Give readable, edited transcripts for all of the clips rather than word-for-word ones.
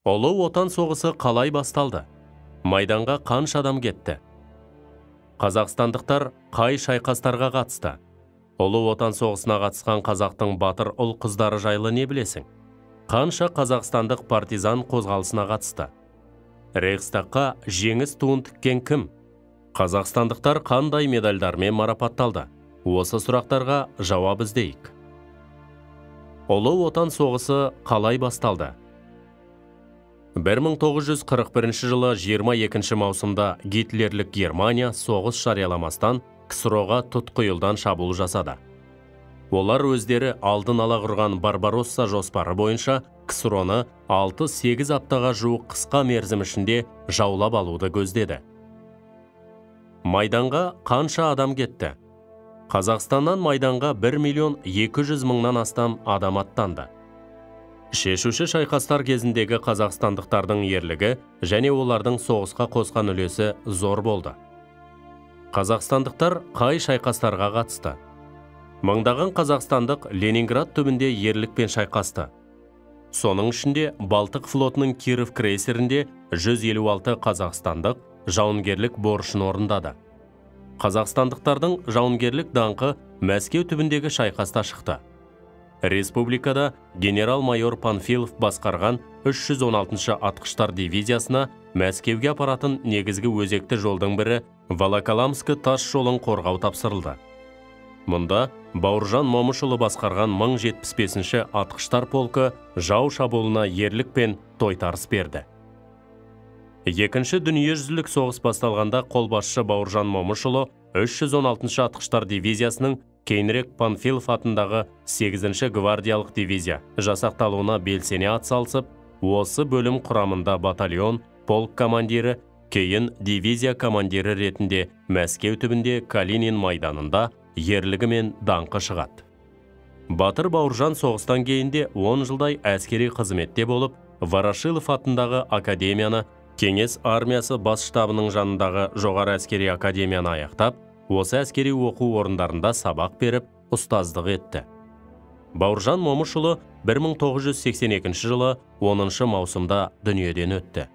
Ұлы отан соғысы қалай басталды? Майданға қанша адам кетті? Қазақстандықтар қай шайқастарға қатысты? Ұлы отан соғысына қатысқан қазақтың батыр ұл қыздары жайлы не білесің? Қанша қазақстандық партизан қозғалысына қатысты? Рейхстагқа жеңіс туын тіккен кім? Қазақстандықтар қандай медальдармен марапатталды? Осы сұрақтарға жауап іздейік. Ұлы отан соғысы қалай басталды? 1941 жылы 22 маусымда Гитлерлік Германия соғыс жарияламастан КСРО-ға тұтқиылдан шабуыл жасады. Олар өздері алдын ала құрған Барбаросса жоспары бойынша КСРО-ны 6-8 аптаға жуық қысқа мерзім ішінде жаулап алуды көздеді. Майданға қанша адам кетті? Қазақстаннан майданға 1.200.000-нан астам адам аттанды. Шешуші шайқастар кезіндегі қазақстандықтардың ерлігі және олардың соғысқа қосқан үлесі зор болды. Қазақстандықтар қай шайқастарға қатысты? Мыңдаған қазақстандық Ленинград түбінде ерлікпен шайқасты. Соның ішінде Балтық флотының Киров крейсерінде 156 қазақстандық жауынгерлік борышын орындады. Қазақстандықтардың жауынгерлік даңқы Мәскеу түбіндегі шайқаста шықты. Республикада генерал-майор Панфилов басқарған 316-шы атқыштар дивизиясына Мәскеуге апаратын негізгі өзекті жолдың бірі Волоколамскі тас жолын қорғау тапсырылды. Мұнда Бауыржан Момышұлы басқарған 1075-ші атқыштар полкі жау шабуылына ерлік пен тойтарыс берді. Екінші дүниежүзілік соғыс басталғанда қолбасшы Бауыржан Момышұлы 316-шы атқыштар дивизиясының кейінірек Панфилов атындағы 8-ші гвардиялық дивизия жасақталуына белсене атсалысып, осы бөлім құрамында батальон, полк командирі, кейін дивизия командирі ретінде Мәскеу түбінде Калинин майданында ерлігі мен даңқы шығады. Батыр Бауыржан соғыстан кейінде 10 жылдай әскери қызметте болып, Ворошилов атындағы академияны, Кеңес армиясы бас штабының жанындағы жоғары әскери академияны аяқтап, осы әскери оқу орындарында сабақ беріп, ұстаздық етті. Бауыржан Момышұлы 1982 жылы 10 маусымда дүниеден өтті.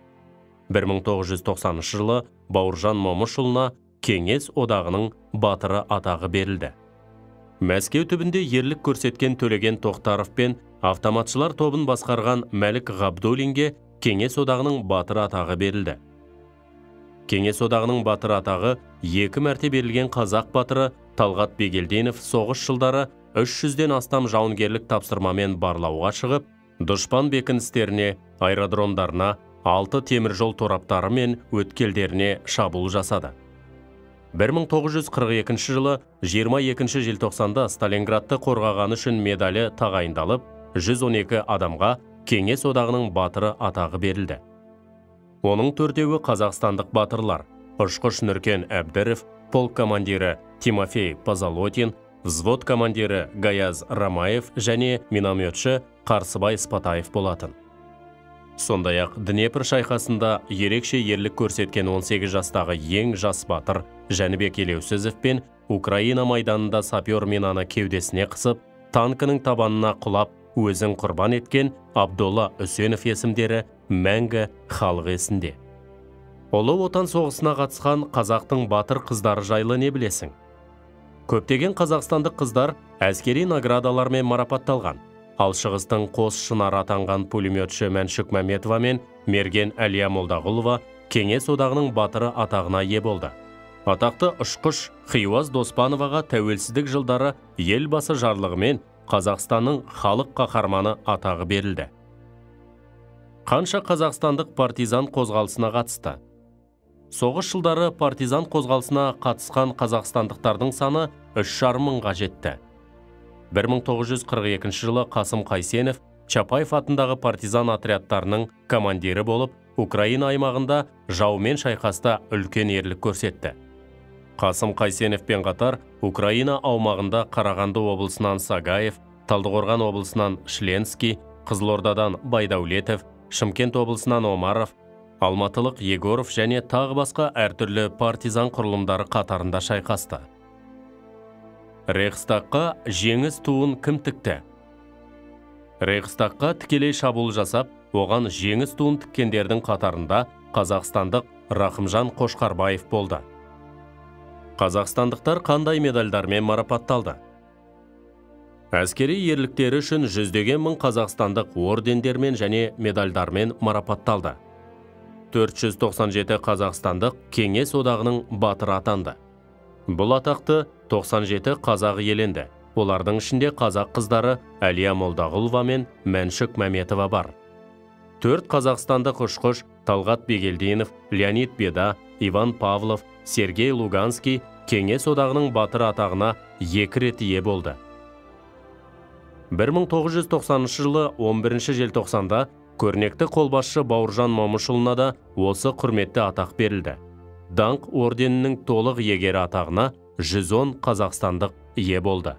1990 жылы Бауыржан Момышұлына Кеңес одағының батыры атағы берілді. Мәскеу түбінде ерлік көрсеткен Төлеген Тоқтаров пен автоматшылар тобын басқарған Мәлік Ғабдуллинге Кеңес одағының батыры атағы берілді. Кеңес одағының батыры атағы 2 мәрте берілген қазақ батыры Талғат Бегелдинов соғыс жылдары 300-ден астам жауынгерлік тапсырмамен барлауға шығып, дұшпан бекіністеріне, аэродромдарына, 6 теміржол тораптары мен өткелдеріне шабуыл жасады. 1942 жылы 22 желтоқсанда Сталинградты қорғағаны үшін медалі тағайындалып, 112 адамға Кеңес одағының батыры атағы берілді. Оның 4-еуі қазақстандық батырлар: ұшқыш Нұркен Әбдіров, полк командирі Тимофей Позолотин, взвод командирі Гаяз Рамаев және минометші Қарсыбай Спатаев болатын. Сондай-ақ Днепр шайқасында ерекше ерлік көрсеткен 18 жастағы ең жас батыр Жәнібек Елеусізов пен Украина майданында сапер минаны кеудесіне қысып, танкінің табанына құлап, өзін құрбан еткен Абдолла Үсенов есімдері мәңгі халық есінде. Ұлы отан соғысына қатысқан қазақтың батыр қыздары жайлы не білесің? Көптеген қазақстандық қыздар әскери наградалармен марапатталған. Ал шығыстың қос шынары атанған пулеметші Мәншүк Мәметова мен Мерген Әлия Молдағұлова Кеңес одағының батыры атағына ие болды. Атақты ұшқыш Хиуаз Доспановаға тәуелсіздік жылдары елбасы жарлығымен Қазақстанның халық қаһарманы атағы берілді. Қанша қазақстандық партизан қозғалысына қатысты? Соғыс жылдары партизан қозғалысына қатысқан қазақстандықтардың саны 3,5 мыңға жетті. 1942 жылы Қасым Қайсенов Чапаев атындағы партизан отрядтарының командирі болып, Украина аймағында жаумен шайқаста үлкен ерлік көрсетті. Қасым Қайсеновпен қатар Украина аумағында Қарағанды облысынан Сагаев, Талдықорған облысынан Шленский, Қызылордадан Байдәулетов, Шымкент облысынан Омаров, Алматылық Егоров және тағы басқа әртүрлі партизан құрылымдары қатарында шайқасты. Рейхстагқа жеңіс туын кім тікті? Рейхстагқа тікелей шабуыл жасап, оған жеңіс туын тіккендердің қатарында қазақстандық Рахымжан Қошқарбаев болды. Қазақстандықтар қандай медальдармен марапатталды? Әскери ерліктері үшін жүздеген мың қазақстандық ордендермен және медальдармен марапатталды. 497 қазақстандық Кеңес одағының батыры атанды. Бұл атақты 97 қазақ иеленді. Олардың ішінде қазақ қыздары Әлия Молдағұлова мен Мәншүк Мәметова бар. 4 қазақстандық ұшқыш Талғат Бегелдинов, Леонид Беда, Иван Павлов, Сергей Луганский Кеңес одағының батыры атағына 2 рет ие болды. 1990 жылы 11 желтоқсанда көрнекті қолбасшы Бауыржан Момышұлына да осы құрметті атақ берілді. Даңқ орденінің толық иегері атағына 110 қазақстандық ие болды.